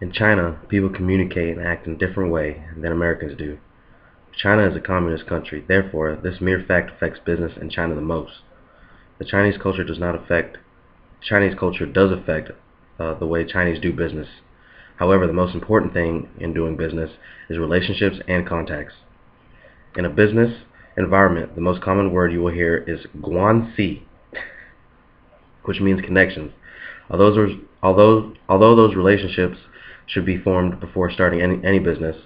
In China, people communicate and act in a different way than Americans do. China is a communist country, therefore, this mere fact affects business in China the most. The Chinese culture does not affect Chinese culture does affect the way Chinese do business. However, the most important thing in doing business is relationships and contacts. In a business environment, the most common word you will hear is guanxi, which means connections. Although those relationships should be formed before starting any business,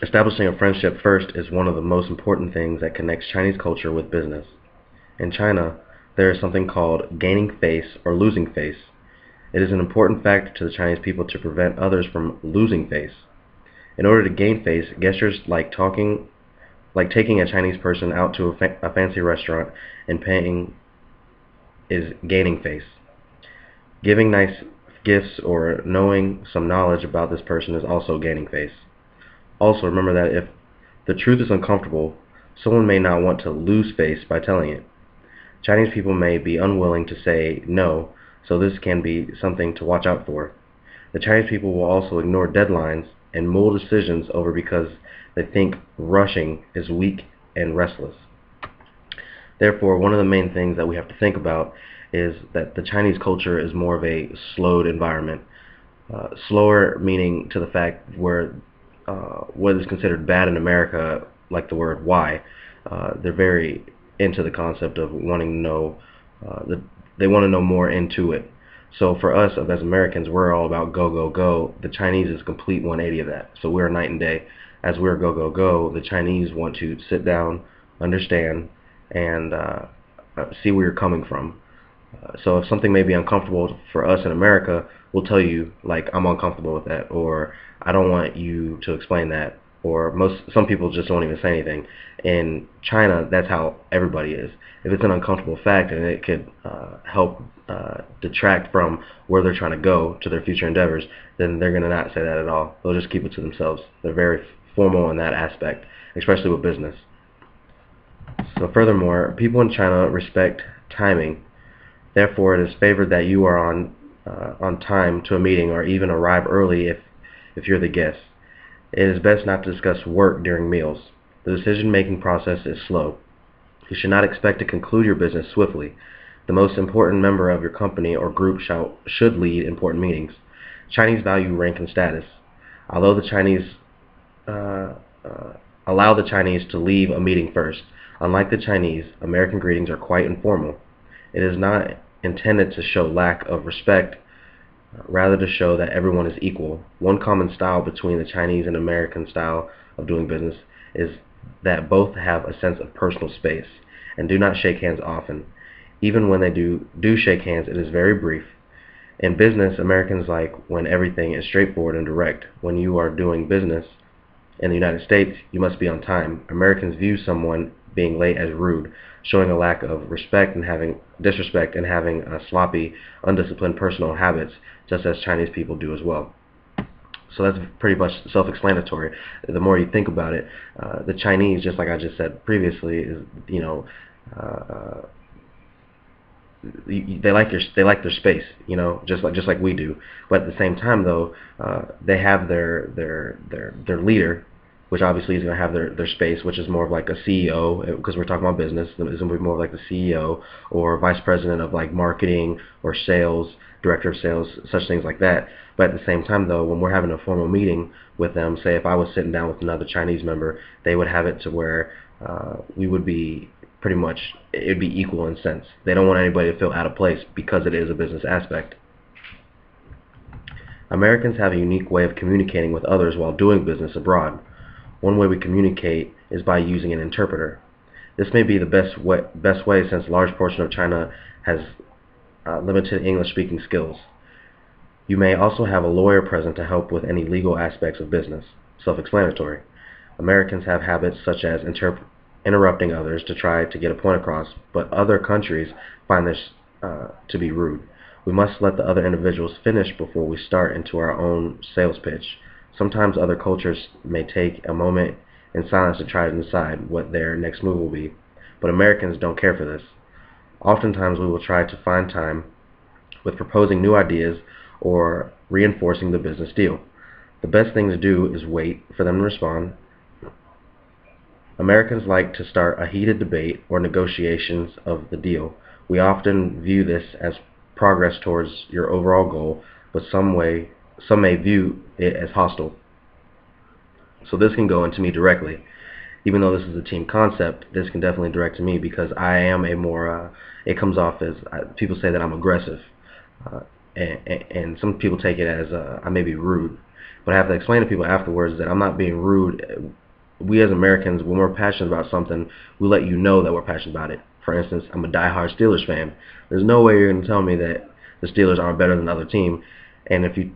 establishing a friendship first is one of the most important things that connects Chinese culture with business. In China, there is something called gaining face or losing face. It is an important factor to the Chinese people to prevent others from losing face. In order to gain face, gestures like taking a Chinese person out to a fancy restaurant and paying is gaining face. Giving nice gifts or knowing some knowledge about this person is also gaining face. Also, remember that if the truth is uncomfortable, someone may not want to lose face by telling it. Chinese people may be unwilling to say no, so this can be something to watch out for. The Chinese people will also ignore deadlines and mull decisions over because they think rushing is weak and restless. Therefore, one of the main things that we have to think about is that the Chinese culture is more of a slowed environment. Slower meaning to the fact where what is considered bad in America, like the word why, they're very into the concept of wanting to know, they want to know more into it. So for us as Americans, we're all about go, go, go. The Chinese is a complete 180 of that. So we're night and day. As we're go, go, go, the Chinese want to sit down, understand, and see where you're coming from. So if something may be uncomfortable for us in America, we'll tell you, like, I'm uncomfortable with that, or I don't want you to explain that, or some people just don't even say anything. In China, that's how everybody is. If it's an uncomfortable fact and it could help detract from where they're trying to go to their future endeavors, then they're going to not say that at all. They'll just keep it to themselves. They're very formal in that aspect, especially with business. So furthermore, people in China respect timing. Therefore, it is favored that you are on time to a meeting or even arrive early if you're the guest. It is best not to discuss work during meals. The decision-making process is slow. You should not expect to conclude your business swiftly. The most important member of your company or group should lead important meetings. Chinese value rank and status. Although the Chinese allow the Chinese to leave a meeting first. Unlike the Chinese, American greetings are quite informal. It is not intended to show lack of respect, rather to show that everyone is equal. One common style between the Chinese and American style of doing business is that both have a sense of personal space and do not shake hands often. Even when they do shake hands, it is very brief. In business, Americans like when everything is straightforward and direct. When you are doing business in the United States, you must be on time. Americans view someone being late as rude, showing a lack of respect and having disrespect and having sloppy, undisciplined personal habits, just as Chinese people do as well. So that's pretty much self-explanatory. The more you think about it, the Chinese, just like I just said previously, is they like their space, just like we do. But at the same time, though, they have their leader, which obviously is going to have their space, which is more of like a CEO, because we're talking about business. It's going to be more of like the CEO or vice president of like marketing or sales, director of sales, such things like that. But at the same time, though, when we're having a formal meeting with them, say if I was sitting down with another Chinese member, they would have it to where we would be pretty much, it'd be equal in sense. They don't want anybody to feel out of place because it is a business aspect. Americans have a unique way of communicating with others while doing business abroad. One way we communicate is by using an interpreter. This may be the best way since a large portion of China has limited English-speaking skills. You may also have a lawyer present to help with any legal aspects of business. Self-explanatory. Americans have habits such as interrupting others to try to get a point across, but other countries find this to be rude. We must let the other individuals finish before we start into our own sales pitch. Sometimes other cultures may take a moment in silence to try to decide what their next move will be, but Americans don't care for this. Oftentimes we will try to find time with proposing new ideas or reinforcing the business deal. The best thing to do is wait for them to respond. Americans like to start a heated debate or negotiations of the deal. We often view this as progress towards your overall goal, but some may view it as hostile. So this can go into me directly. Even though this is a team concept, this can definitely direct to me because I am a more, it comes off as, people say that I'm aggressive. And some people take it as I may be rude. But I have to explain to people afterwards that I'm not being rude. We as Americans, when we're passionate about something, we let you know that we're passionate about it. For instance, I'm a diehard Steelers fan. There's no way you're going to tell me that the Steelers aren't better than another team. And if you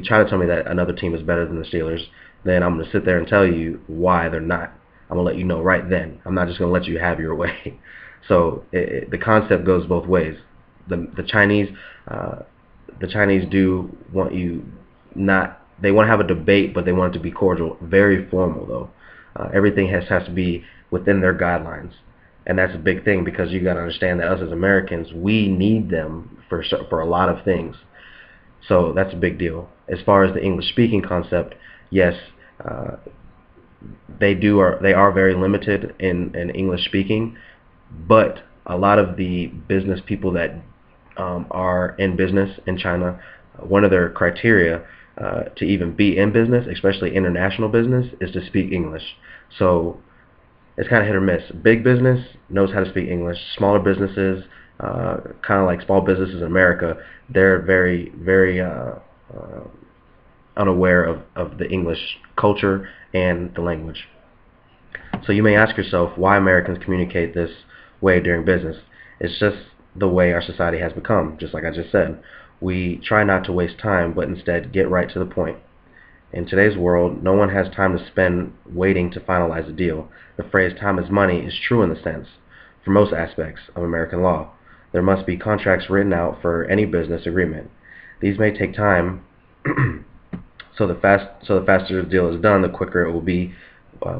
try to tell me that another team is better than the Steelers, then I'm going to sit there and tell you why they're not. I'm going to let you know right then. I'm not just going to let you have your way. So the concept goes both ways. The Chinese do want you not. They want to have a debate, but they want it to be cordial, very formal though. Everything has to be within their guidelines, and that's a big thing because you got to understand that us as Americans, we need them for a lot of things. So that's a big deal. As far as the English speaking concept, yes. They are very limited in English speaking, but a lot of the business people that are in business in China, one of their criteria to even be in business, especially international business, is to speak English. So it's kind of hit or miss. Big business knows how to speak English. Smaller businesses, kind of like small businesses in America, they're very, very unaware of the English culture and the language. So you may ask yourself why Americans communicate this way during business. It's just the way our society has become, just like I just said. We try not to waste time, but instead get right to the point. In today's world, no one has time to spend waiting to finalize a deal. The phrase time is money is true in the sense, for most aspects of American law. There must be contracts written out for any business agreement. These may take time, so the faster the deal is done, the quicker it will be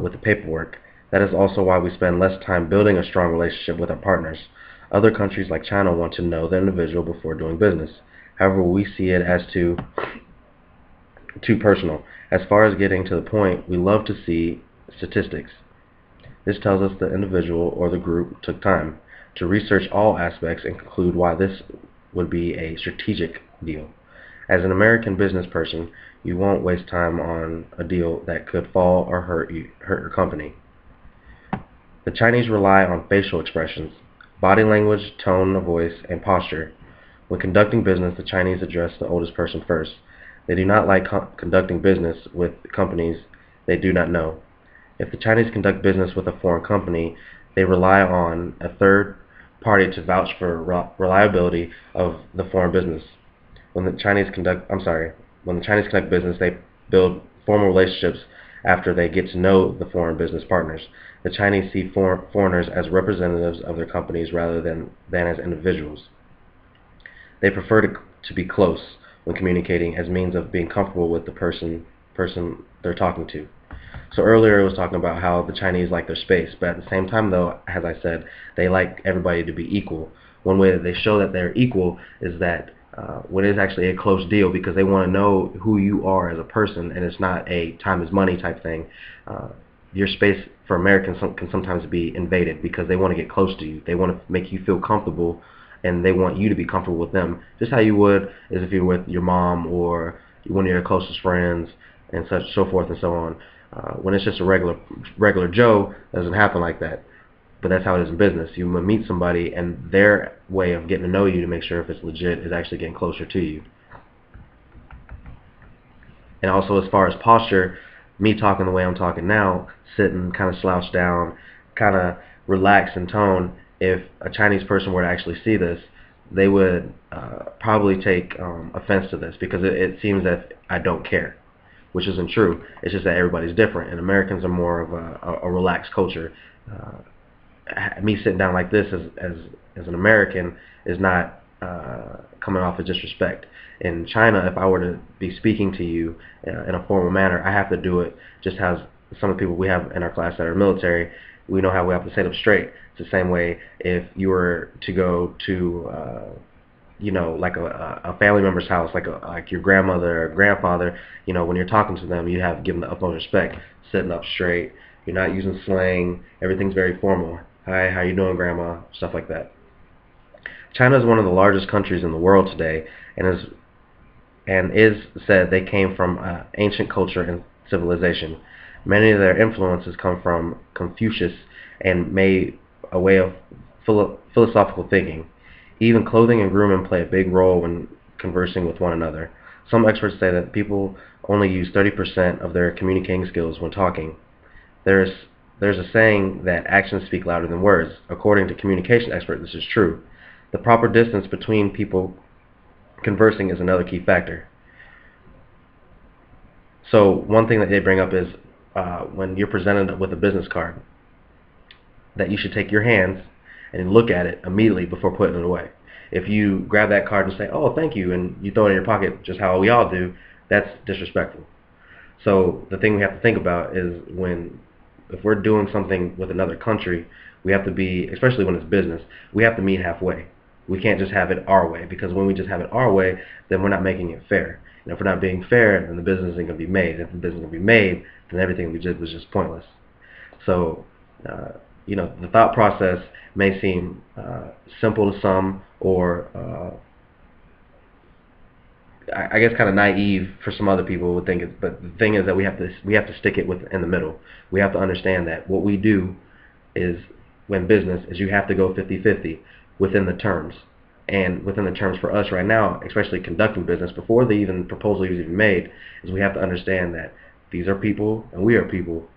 with the paperwork. That is also why we spend less time building a strong relationship with our partners. Other countries like China want to know the individual before doing business. However, we see it as too personal. As far as getting to the point, we love to see statistics. This tells us the individual or the group took time to research all aspects and conclude why this would be a strategic deal. As an American business person, you won't waste time on a deal that could fall or hurt your company. The Chinese rely on facial expressions, body language, tone of voice, and posture. When conducting business, the Chinese address the oldest person first. They do not like conducting business with companies they do not know. If the Chinese conduct business with a foreign company, they rely on a third party to vouch for reliability of the foreign business. When the Chinese conduct business, they build formal relationships after they get to know the foreign business partners. The Chinese see foreigners as representatives of their companies rather than as individuals. They prefer to be close when communicating as means of being comfortable with the person they're talking to. So earlier I was talking about how the Chinese like their space, but at the same time though, as I said, they like everybody to be equal. One way that they show that they're equal is that when it's actually a close deal, because they want to know who you are as a person, and it's not a time is money type thing. Your space for Americans can sometimes be invaded because they want to get close to you. They want to make you feel comfortable, and they want you to be comfortable with them, just how you would as if you're with your mom or one of your closest friends, and so forth and so on. When it's just a regular Joe, it doesn't happen like that. But that's how it is in business. You meet somebody, and their way of getting to know you to make sure if it's legit is actually getting closer to you. And also, as far as posture, me talking the way I'm talking now, sitting kind of slouched down, kind of relaxed in tone, if a Chinese person were to actually see this, they would probably take offense to this because it seems that I don't care, which isn't true. It's just that everybody's different, and Americans are more of a relaxed culture. Me sitting down like this as an American is not coming off as disrespect. In China, if I were to be speaking to you in a formal manner, I have to do it just as some of the people we have in our class that are military, we know how we have to sit up straight. It's the same way if you were to go to like a family member's house, like your grandmother or grandfather. When you're talking to them, you have to give them the utmost respect, sitting up straight. You're not using slang. Everything's very formal. Hi, how you doing, grandma? Stuff like that. China is one of the largest countries in the world today, and is said they came from ancient culture and civilization. Many of their influences come from Confucius and made a way of philosophical thinking. Even clothing and grooming play a big role when conversing with one another. Some experts say that people only use 30% of their communicating skills when talking. There's there's a saying that actions speak louder than words. According to communication experts, this is true. The proper distance between people conversing is another key factor. So one thing that they bring up is when you're presented with a business card, that you should take your hands and look at it immediately before putting it away. If you grab that card and say, "Oh, thank you," and you throw it in your pocket, just how we all do, that's disrespectful. So the thing we have to think about is if we're doing something with another country, we have to be, especially when it's business, we have to meet halfway. We can't just have it our way, because when we just have it our way, then we're not making it fair. And if we're not being fair, then the business isn't going to be made. If the business is going to be made, then everything we did was just pointless. So, the thought process may seem simple to some, or I guess kind of naive for some other people would think it. But the thing is that we have to stick it in the middle. We have to understand that what we do is, when business is, you have to go 50-50 within the terms. And within the terms for us right now, especially conducting business, before the proposal is even made, is we have to understand that these are people and we are people.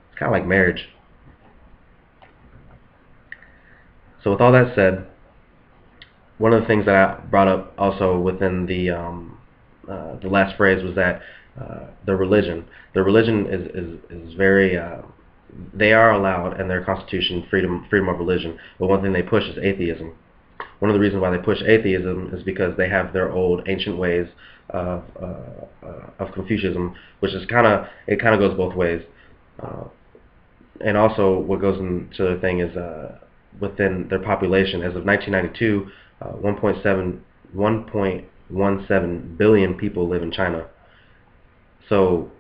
It's kind of like marriage. So with all that said, one of the things that I brought up also within the last phrase was that the religion. The religion is very. They are allowed in their constitution freedom of religion, but one thing they push is atheism. One of the reasons why they push atheism is because they have their old ancient ways of Confucianism, which is kind of goes both ways. And also, what goes into the thing is within their population, as of 1992, 1.17 billion people live in China. So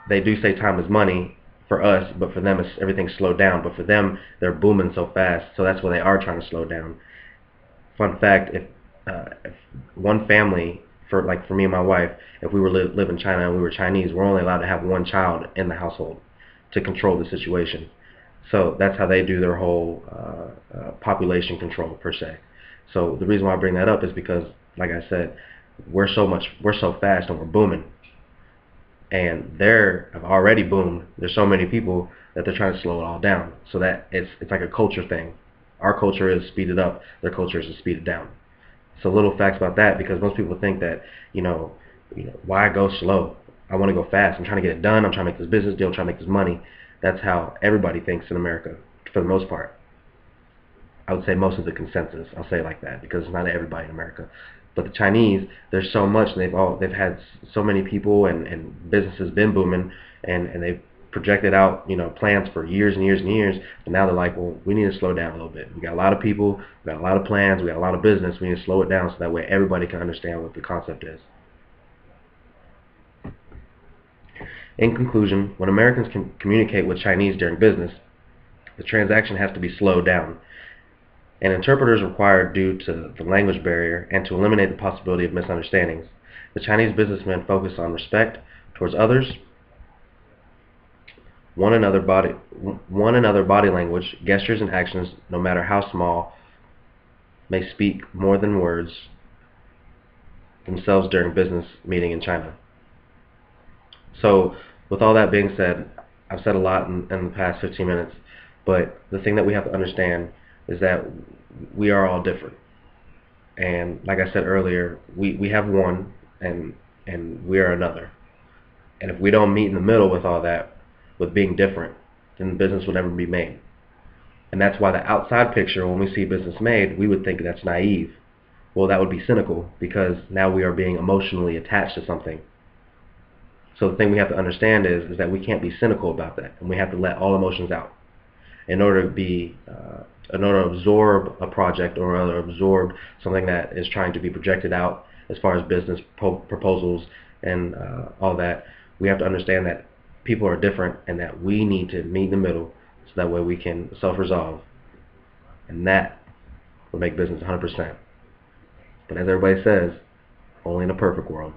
they do say time is money for us, but for them everything's slowed down. But for them, they're booming so fast, so that's why they are trying to slow down. Fun fact: if one family, for me and my wife, if we were live in China and we were Chinese, we're only allowed to have one child in the household to control the situation. So that's how they do their whole population control per se. So the reason why I bring that up is because, like I said, we're so fast and we're booming, and they have already boomed. There's so many people that they're trying to slow it all down. So that it's like a culture thing. Our culture is speeded up. Their culture is speeded down. So little facts about that, because most people think that why go slow? I want to go fast. I'm trying to get it done. I'm trying to make this business deal. I'm trying to make this money. That's how everybody thinks in America, for the most part. I would say most of the consensus. I'll say it like that, because it's not everybody in America. But the Chinese, there's so much, and they've had so many people, and businesses been booming, and they've projected out plans for years and years and years. And now they're like, well, we need to slow down a little bit. We got a lot of people, we got a lot of plans, we got a lot of business. We need to slow it down so that way everybody can understand what the concept is. In conclusion, when Americans can communicate with Chinese during business, the transaction has to be slowed down. An interpreter is required due to the language barrier and to eliminate the possibility of misunderstandings. The Chinese businessmen focus on respect towards others, one another body language, gestures, and actions, no matter how small, may speak more than words themselves during business meeting in China. So, with all that being said, I've said a lot in the past 15 minutes, but the thing that we have to understand is that we are all different. And like I said earlier, we have one, and we are another. And if we don't meet in the middle with all that, with being different, then the business will never be made. And that's why the outside picture, when we see business made, we would think that's naive. Well, that would be cynical, because now we are being emotionally attached to something. So the thing we have to understand is that we can't be cynical about that, and we have to let all emotions out in order in order to absorb a project or absorb something that is trying to be projected out as far as business proposals and all that, we have to understand that people are different and that we need to meet in the middle so that way we can self-resolve. And that will make business 100%. But as everybody says, only in a perfect world.